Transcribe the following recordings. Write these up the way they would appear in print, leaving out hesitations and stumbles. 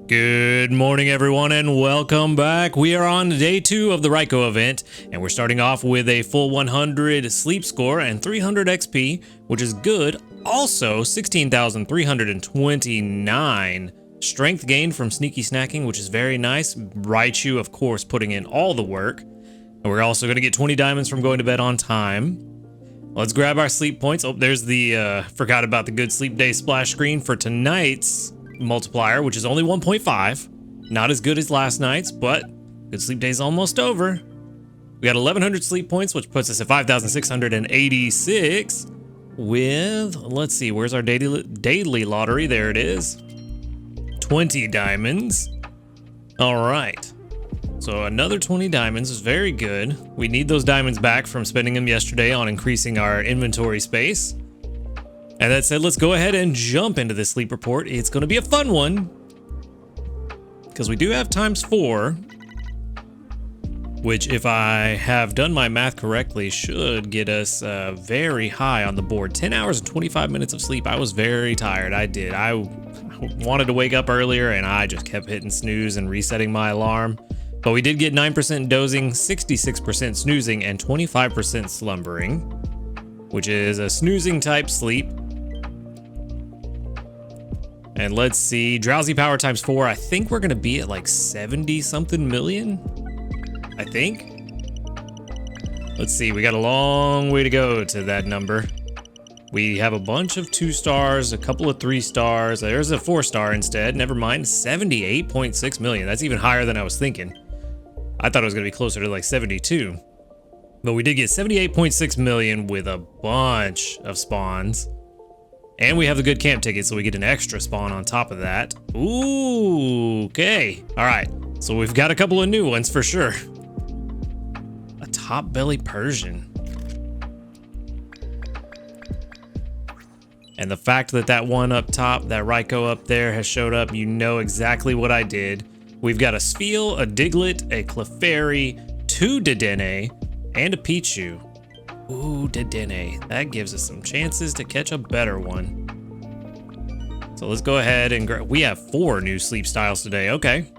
Good morning, everyone, and welcome back. We are on day 2 of the Raikou event, and we're starting off with a full 100 sleep score and 300 XP, which is good. Also, 16,329 strength gained from sneaky snacking, which is very nice. Raikou, of course, putting in all the work. And we're also going to get 20 diamonds from going to bed on time. Let's grab our sleep points. Oh, there's the, forgot about the good sleep day splash screen for tonight's multiplier, which is only 1.5. Not as good as last night's, but good sleep day's almost over. We got 1,100 sleep points, which puts us at 5,686 with, let's see, where's our daily lottery? There it is. 20 diamonds. All right. So another 20 diamonds is very good. We need those diamonds back from spending them yesterday on increasing our inventory space. And that said, let's go ahead and jump into this sleep report. It's going to be a fun one because we do have ×4, which, if I have done my math correctly, should get us very high on the board. 10 hours and 25 minutes of sleep. I was very tired. I wanted to wake up earlier, and I just kept hitting snooze and resetting my alarm. But we did get 9% dozing, 66% snoozing, and 25% slumbering, which is a snoozing type sleep. And let's see, drowsy power ×4. I think we're gonna be at like 70 something million. I think. Let's see, we got a long way to go to that number. We have a bunch of 2 stars, a couple of 3 stars. There's a 4-star instead. Never mind, 78.6 million. That's even higher than I was thinking. I thought it was gonna be closer to like 72. But we did get 78.6 million with a bunch of spawns. And we have the good camp ticket, so we get an extra spawn on top of that. Ooh, okay. All right, so we've got a couple of new ones for sure. A top belly Persian. And the fact that that one up top, that Raikou up there has showed up, you know exactly what I did. We've got a Spheal, a Diglett, a Clefairy, 2 Dedenne, and a Pichu. Ooh, Dedenne. That gives us some chances to catch a better one. So let's go ahead and we have 4 new sleep styles today. Okay.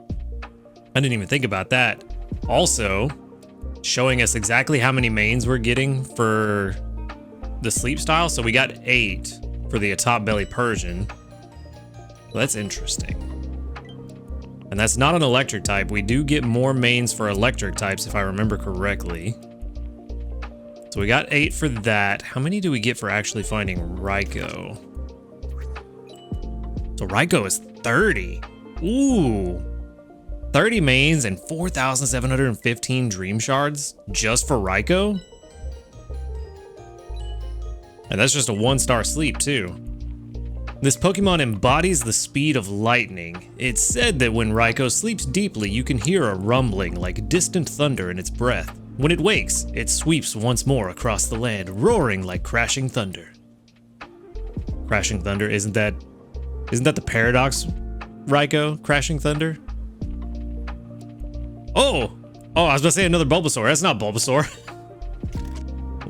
I didn't even think about that. Also, showing us exactly how many mains we're getting for the sleep style. So we got 8 for the top belly Persian. Well, that's interesting. And that's not an electric type. We do get more mains for electric types, if I remember correctly. So we got 8 for that. How many do we get for actually finding Raikou? So Raikou is 30. Ooh. 30 mains and 4,715 dream shards just for Raikou? And that's just a 1-star sleep too. This Pokemon embodies the speed of lightning. It's said that when Raikou sleeps deeply, you can hear a rumbling like distant thunder in its breath. When it wakes, it sweeps once more across the land, roaring like crashing thunder. Crashing thunder, isn't that the Paradox Raikou, crashing thunder? Oh, I was about to say another Bulbasaur. That's not Bulbasaur.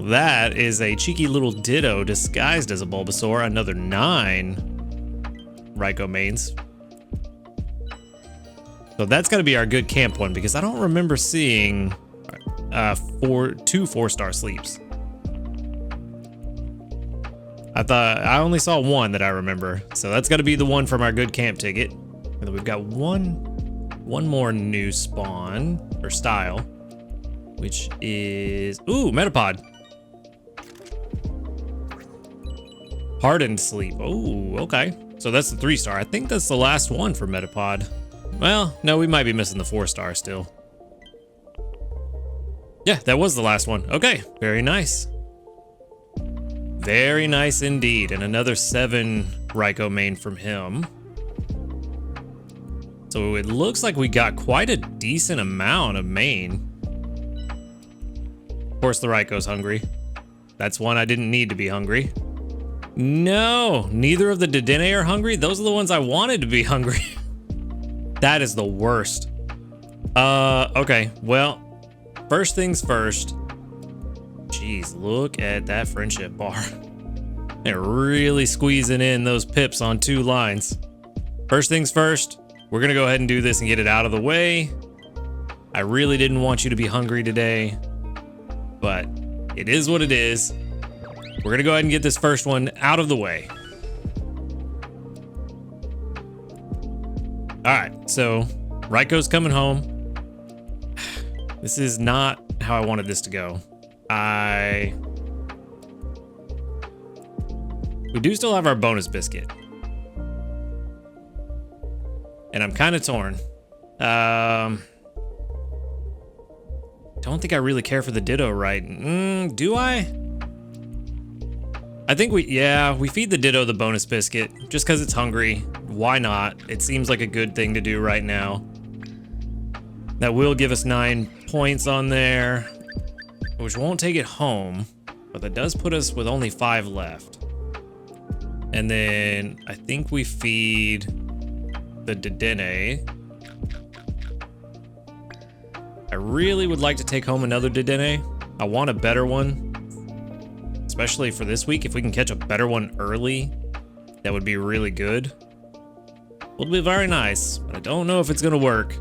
That is a cheeky little Ditto disguised as a Bulbasaur. Another 9 Raikou mains. So that's got to be our good camp one, because I don't remember seeing 2 4-star sleeps. I only saw 1 that I remember, so that's got to be the one from our good camp ticket. And then we've got one more new spawn or style, which is Metapod. Hardened sleep. Oh, okay. So that's the 3-star. I think that's the last one for Metapod. Well, no, we might be missing the 4-star still. Yeah, that was the last one. Okay, very nice. Very nice indeed. And another 7 Raikou main from him. So it looks like we got quite a decent amount of main. Of course, the Raikou's hungry. That's one I didn't need to be hungry. No, neither of the Dedenne are hungry. Those are the ones I wanted to be hungry. That is the worst. Okay, well, first things first. Jeez, look at that friendship bar. They're really squeezing in those pips on 2 lines. First things first, we're gonna go ahead and do this and get it out of the way. I really didn't want you to be hungry today, but it is what it is. We're gonna go ahead and get this first one out of the way. All right, so Raikou's coming home. This is not how I wanted this to go. We do still have our bonus biscuit. And I'm kind of torn. Don't think I really care for the Ditto right. Do I? I think we feed the Ditto the bonus biscuit just because it's hungry. Why not? It seems like a good thing to do right now. That will give us 9 points on there, which won't take it home, but that does put us with only 5 left. And then I think we feed the Dedenne. I really would like to take home another Dedenne. I want a better one, especially for this week. If we can catch a better one early, that would be really good. Would be very nice, but I don't know if it's gonna work.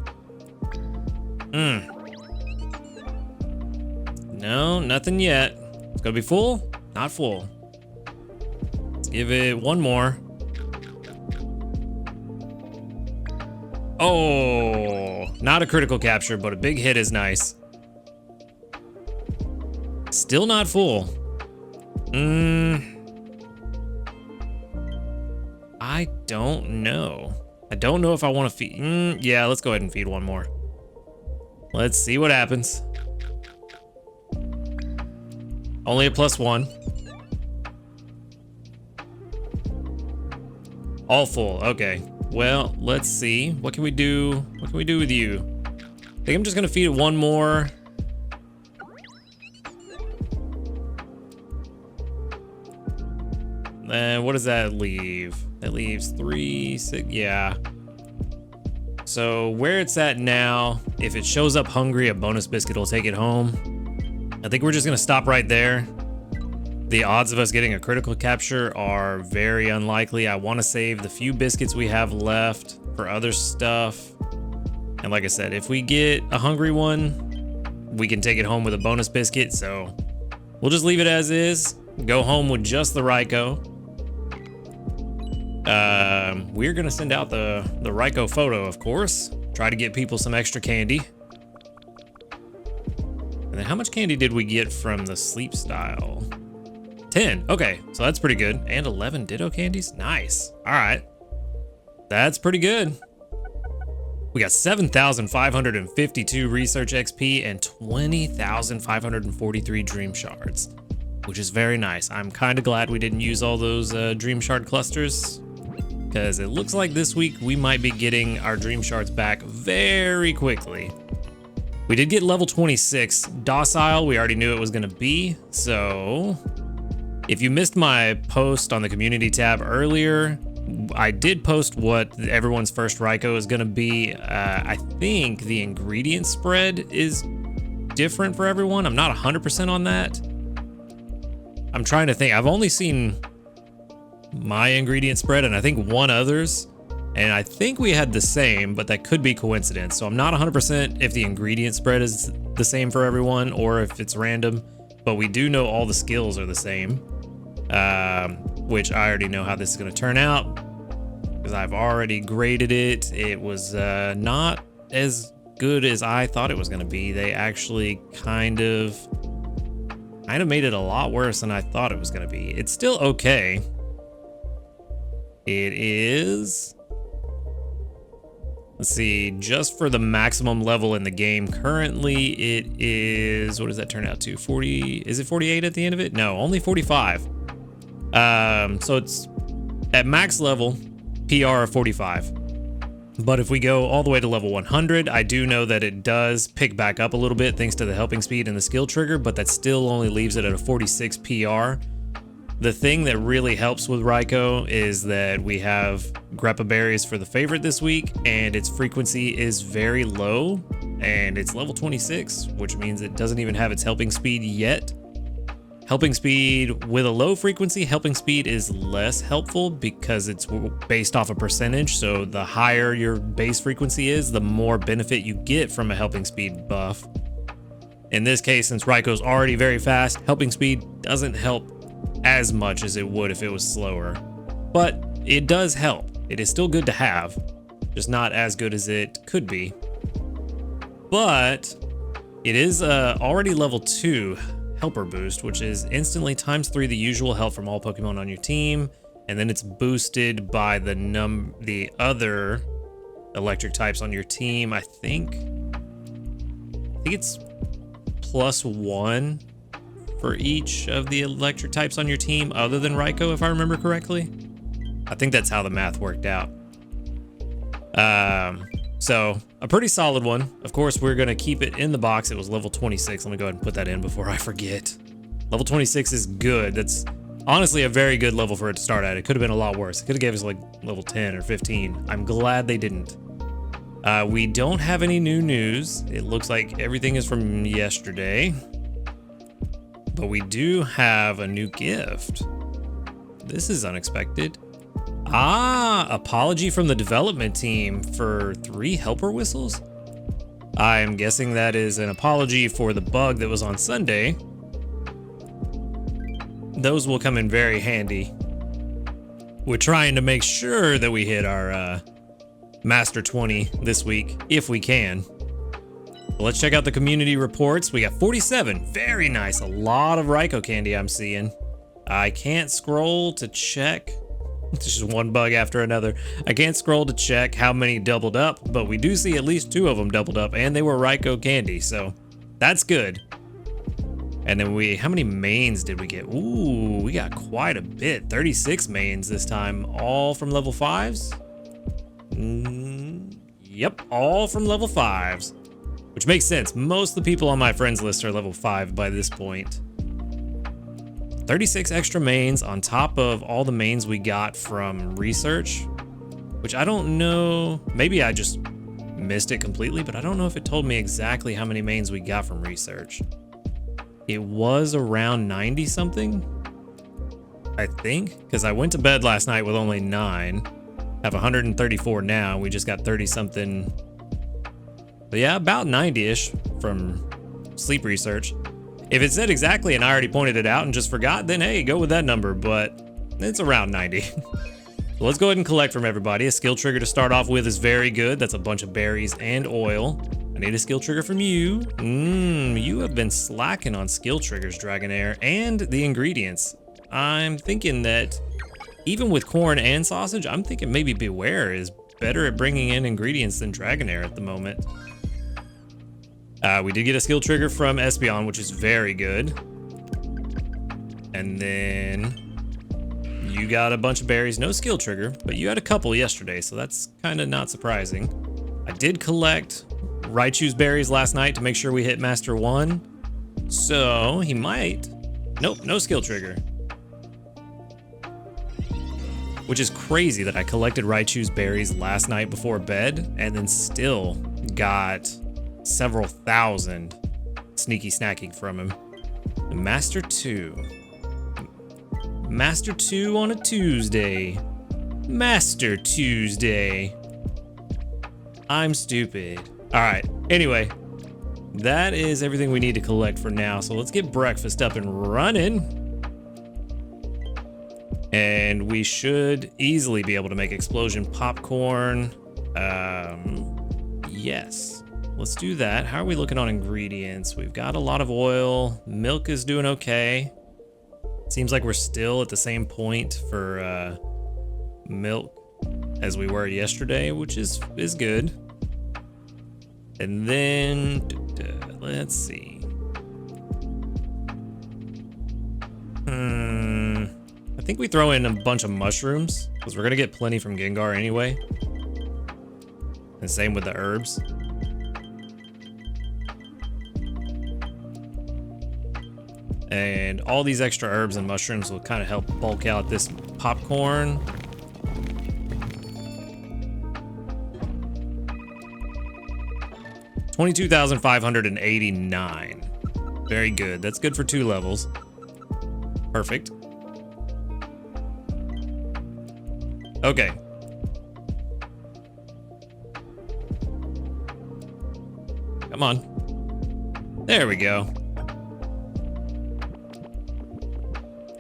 No, nothing yet. It's gonna be full? Not full. Let's give it one more. Oh, not a critical capture, but a big hit is nice. Still not full. I don't know. I don't know if I want to feed. Yeah, let's go ahead and feed one more. Let's see what happens. Only a +1. All full. Okay. Well, let's see. What can we do? What can we do with you? I think I'm just gonna feed it one more. And what does that leave? That leaves 3, 6, yeah. So where it's at now, if it shows up hungry, a bonus biscuit will take it home. I think we're just gonna stop right there. The odds of us getting a critical capture are very unlikely. I want to save the few biscuits we have left for other stuff. And like I said, if we get a hungry one, we can take it home with a bonus biscuit. So we'll just leave it as is. Go home with just the Raikou. We're going to send out the Raikou photo, of course. Try to get people some extra candy. And then how much candy did we get from the sleep style? 10. Okay, so that's pretty good. And 11 Ditto candies? Nice. All right. That's pretty good. We got 7,552 research XP and 20,543 dream shards, which is very nice. I'm kind of glad we didn't use all those dream shard clusters, because it looks like this week we might be getting our dream shards back very quickly. We did get level 26 docile. We already knew it was going to be, so if you missed my post on the community tab earlier, I did post what everyone's first Raikou is going to be. I think the ingredient spread is different for everyone. I'm not 100% on that. I'm trying to think. I've only seen my ingredient spread and I think one other's. And I think we had the same, but that could be coincidence. So I'm not 100% if the ingredient spread is the same for everyone or if it's random. But we do know all the skills are the same. Which I already know how this is going to turn out because I've already graded it. It was not as good as I thought it was going to be. They actually kind of made it a lot worse than I thought it was going to be. It's still okay. It is, let's see, just for the maximum level in the game currently, it is, what does that turn out to? 40, is it 48 at the end of it? No, only 45. So it's at max level, PR of 45. But if we go all the way to level 100, I do know that it does pick back up a little bit thanks to the helping speed and the skill trigger, but that still only leaves it at a 46 PR. The thing that really helps with Raikou is that we have Greppa berries for the favorite this week, and its frequency is very low, and it's level 26, which means it doesn't even have its helping speed yet. Helping speed with a low frequency, helping speed is less helpful because it's based off a percentage. So the higher your base frequency is, the more benefit you get from a helping speed buff. In this case, since Raikou's already very fast, helping speed doesn't help as much as it would if it was slower. But it does help. It is still good to have, just not as good as it could be. But it is already level 2 helper boost, which is instantly ×3 the usual health from all Pokemon on your team, and then it's boosted by the other electric types on your team. I think it's +1 for each of the electric types on your team other than Raikou, if I remember correctly. I think that's how the math worked out. So a pretty solid one. Of course, we're going to keep it in the box. It was level 26. Let me go ahead and put that in before I forget. Level 26 is good. That's honestly a very good level for it to start at. It could have been a lot worse. It could have gave us like level 10 or 15. I'm glad they didn't. We don't have any new news. It looks like everything is from yesterday. But we do have a new gift. This is unexpected. Apology from the development team for 3 helper whistles. I'm guessing that is an apology for the bug that was on Sunday. Those will come in very handy. We're trying to make sure that we hit our Master 20 this week, if we can. Let's check out the community reports. We got 47, very nice. A lot of Raikou candy I'm seeing. I can't scroll to check. It's just one bug after another. I can't scroll to check how many doubled up, but we do see at least 2 of them doubled up, and they were Raikou candy, so that's good. And then how many mains did we get? Ooh, we got quite a bit. 36 mains this time, all from level 5s? Yep, all from level 5s, which makes sense. Most of the people on my friends list are level 5 by this point. 36 extra mains on top of all the mains we got from research, which I don't know, maybe I just missed it completely, but I don't know if it told me exactly how many mains we got from research. It was around 90 something, I think, because I went to bed last night with only 9, have 134 now, we just got 30 something, but yeah, about 90-ish from sleep research. If it said exactly and I already pointed it out and just forgot, then hey, go with that number, but it's around 90. So let's go ahead and collect from everybody. A skill trigger to start off with is very good. That's a bunch of berries and oil. I need a skill trigger from you. You have been slacking on skill triggers, Dragonair, and the ingredients. I'm thinking that even with corn and sausage, I'm thinking maybe Beware is better at bringing in ingredients than Dragonair at the moment. We did get a skill trigger from Espeon, which is very good. And then you got a bunch of berries, no skill trigger, but you had a couple yesterday, so that's kind of not surprising. I did collect Raichou's berries last night to make sure we hit Master 1. So he might. Nope, no skill trigger. Which is crazy that I collected Raichou's berries last night before bed and then still got several thousand sneaky snacking from him. Master 2. Master 2 on a Tuesday. Master Tuesday. I'm stupid. All right, anyway, that is everything we need to collect for now. So let's get breakfast up and running. And we should easily be able to make explosion popcorn. Yes. Let's do that. How are we looking on ingredients? We've got a lot of oil. Milk is doing okay. Seems like we're still at the same point for milk as we were yesterday, which is good. And then, let's see. I think we throw in a bunch of mushrooms because we're going to get plenty from Gengar anyway. And same with the herbs. And all these extra herbs and mushrooms will kind of help bulk out this popcorn. $22,589. Very good. That's good for 2 levels. Perfect. Okay. Come on. There we go.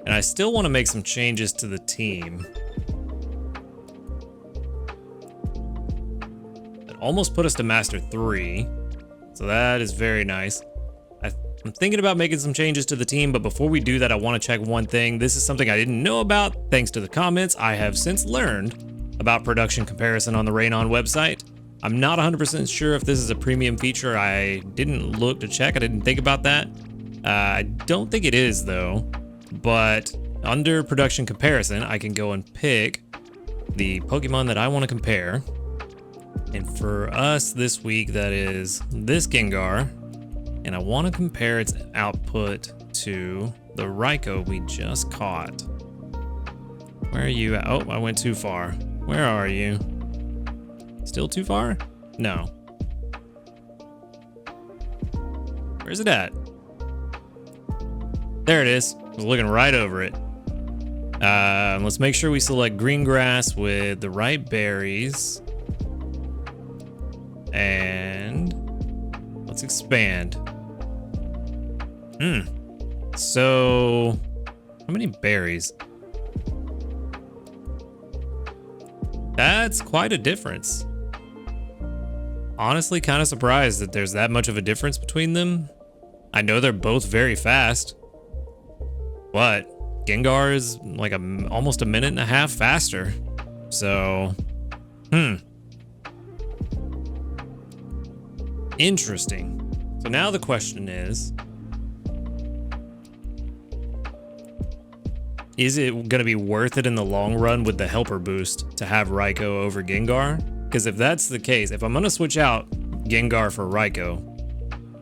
And I still want to make some changes to the team. That almost put us to Master 3. So that is very nice. I'm thinking about making some changes to the team, but before we do that, I want to check one thing. This is something I didn't know about. Thanks to the comments, I have since learned about production comparison on the Rainon website. I'm not 100% sure if this is a premium feature. I didn't look to check. I didn't think about that. I don't think it is, though. But under production comparison, I can go and pick the Pokemon that I want to compare. And for us this week, that is this Gengar. And I want to compare its output to the Raikou we just caught. Where are you at? Oh, I went too far. Where are you? Still too far? No. Where's it at? There it is. I was looking right over it. Let's make sure we select green grass with the right berries. And let's expand. So, how many berries? That's quite a difference. Honestly, kind of surprised that there's that much of a difference between them. I know they're both very fast, but Gengar is like almost a minute and a half faster. So, interesting. So now the question is it going to be worth it in the long run with the helper boost to have Raikou over Gengar? Because if that's the case, if I'm going to switch out Gengar for Raikou,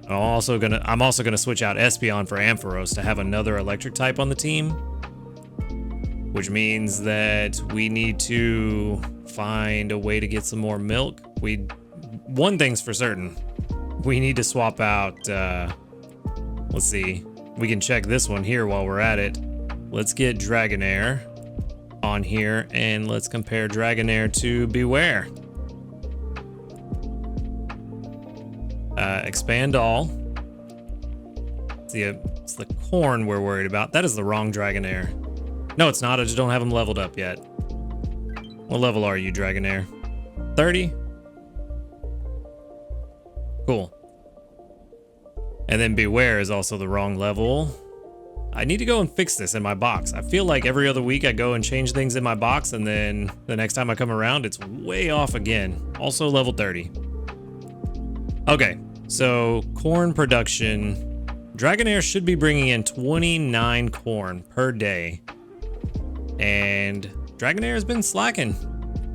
I'm also gonna switch out Espeon for Ampharos to have another electric type on the team, which means that we need to find a way to get some more milk. One thing's for certain, we need to swap out. Let's see, we can check this one here while we're at it. Let's get Dragonair on here and let's compare Dragonair to Beware. Expand all. It's the corn we're worried about. That is the wrong Dragonair. No, it's not. I just don't have him leveled up yet. What level are you, Dragonair? 30? Cool. And then Beware is also the wrong level. I need to go and fix this in my box. I feel like every other week I go and change things in my box, and then the next time I come around, it's way off again. Also level 30. Okay, so corn production. Dragonair should be bringing in 29 corn per day. And Dragonair has been slacking.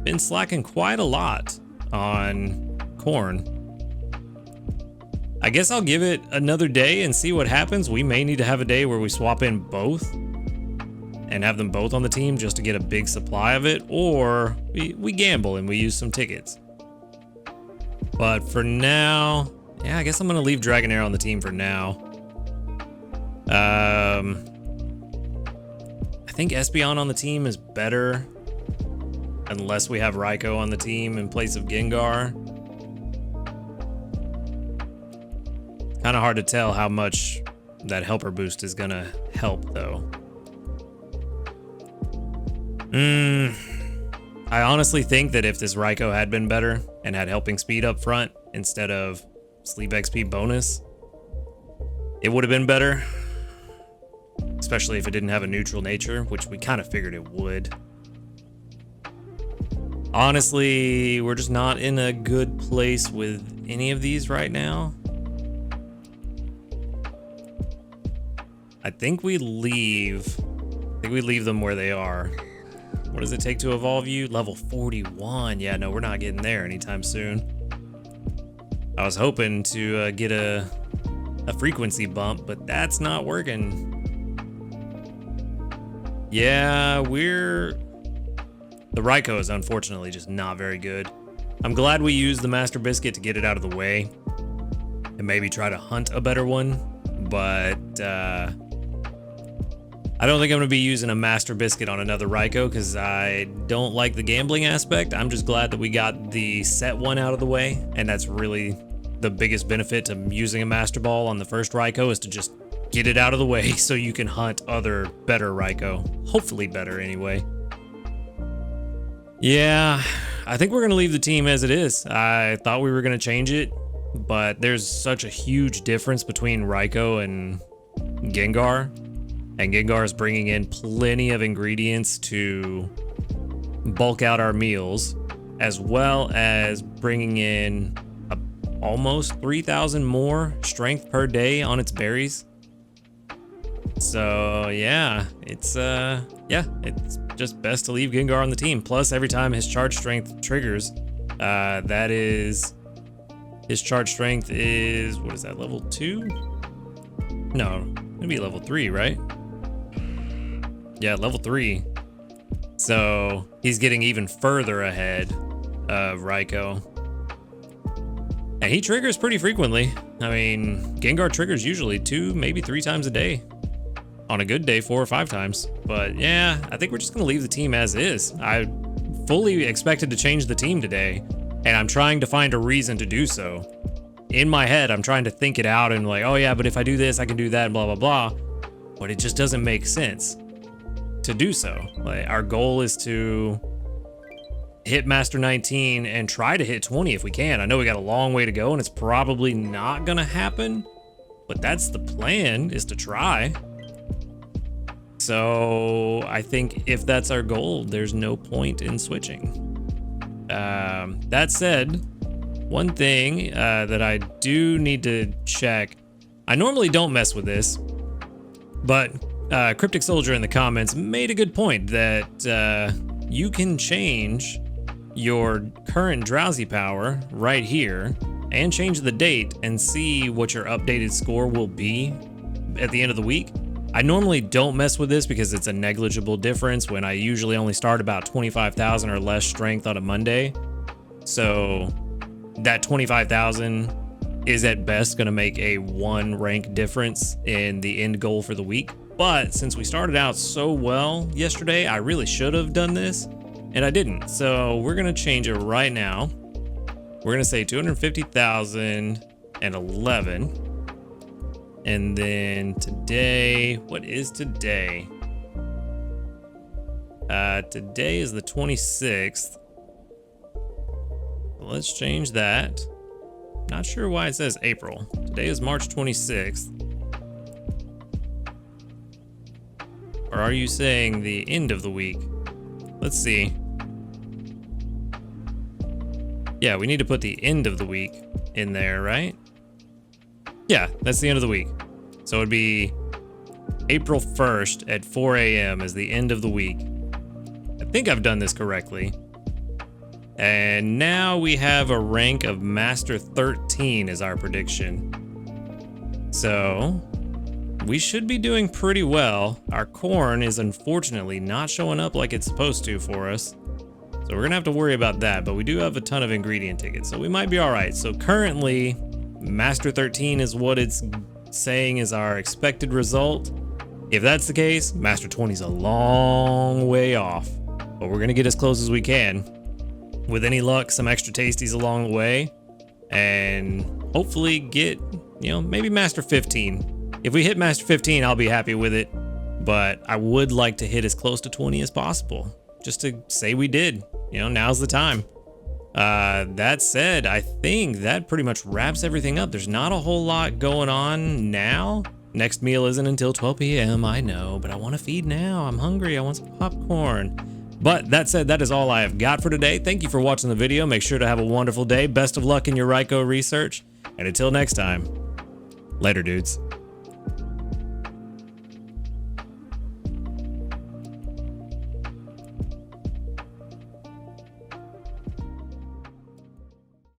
Been slacking quite a lot on corn. I guess I'll give it another day and see what happens. We may need to have a day where we swap in both and have them both on the team just to get a big supply of it, or we gamble and we use some tickets. But for now, yeah, I guess I'm gonna leave Dragonair on the team for now. I think Espeon on the team is better unless we have Raikou on the team in place of Gengar. Kind of hard to tell how much that helper boost is gonna help, though. I honestly think that if this Raikou had been better and had helping speed up front instead of sleep XP bonus, it would have been better. Especially if it didn't have a neutral nature, which we kind of figured it would. Honestly, we're just not in a good place with any of these right now. I think we leave them where they are. What does it take to evolve you? Level 41. Yeah, no, we're not getting there anytime soon. I was hoping to get a frequency bump, but that's not working. Yeah, the Raikou is unfortunately just not very good. I'm glad we used the Master Biscuit to get it out of the way and maybe try to hunt a better one, but I don't think I'm going to be using a Master Biscuit on another Raikau because I don't like the gambling aspect. I'm just glad that we got the set one out of the way, and that's really the biggest benefit to using a Master Ball on the first Raikau is to just get it out of the way so you can hunt other better Raikau. Hopefully better anyway. Yeah, I think we're going to leave the team as it is. I thought we were going to change it, but there's such a huge difference between Raikau and Gengar. And Gengar is bringing in plenty of ingredients to bulk out our meals, as well as bringing in almost 3,000 more strength per day on its berries. So yeah, it's just best to leave Gengar on the team. Plus, every time his charge strength triggers, his charge strength is, what is that, level 2? No, it'd be level 3, right? Yeah, level 3. So he's getting even further ahead of Raikau. And he triggers pretty frequently. I mean, Gengar triggers usually 2, maybe 3 times a day. On a good day, 4 or 5 times. But yeah, I think we're just gonna leave the team as is. I fully expected to change the team today, and I'm trying to find a reason to do so. In my head, I'm trying to think it out and like, oh yeah, but if I do this, I can do that, blah, blah, blah. But it just doesn't make sense to do so. Like, our goal is to hit Master 19 and try to hit 20 if we can. I know we got a long way to go and it's probably not gonna happen, but that's the plan, is to try. So I think if that's our goal, there's no point in switching. That said, one thing that I do need to check, I normally don't mess with this, but Cryptic Soldier in the comments made a good point that you can change your current drowsy power right here and change the date and see what your updated score will be at the end of the week. I normally don't mess with this because it's a negligible difference when I usually only start about 25,000 or less strength on a Monday. So that 25,000 is at best going to make a 1 rank difference in the end goal for the week. But since we started out so well yesterday, I really should have done this and I didn't. So we're going to change it right now. We're going to say 250,011. And then today, what is today? Today is the 26th. Let's change that. Not sure why it says April. Today is March 26th. Or are you saying the end of the week? Let's see. Yeah, we need to put the end of the week in there, right? Yeah, that's the end of the week. So it'd be April 1st at 4 a.m. is the end of the week. I think I've done this correctly. And now we have a rank of Master 13 as our prediction. So we should be doing pretty well. Our corn is unfortunately not showing up like it's supposed to for us. So we're gonna have to worry about that, but we do have a ton of ingredient tickets, so we might be all right. So currently, Master 13 is what it's saying is our expected result. If that's the case, Master 20 is a long way off, but we're gonna get as close as we can. With any luck, some extra tasties along the way, and hopefully get, maybe Master 15. If we hit Master 15, I'll be happy with it, but I would like to hit as close to 20 as possible, just to say we did. Now's the time. That said, I think that pretty much wraps everything up. There's not a whole lot going on now. Next meal isn't until 12 p.m. I know, but I want to feed now. I'm hungry. I want some popcorn. But that said, that is all I have got for today. Thank you for watching the video. Make sure to have a wonderful day. Best of luck in your Raikau research. And until next time, later, dudes.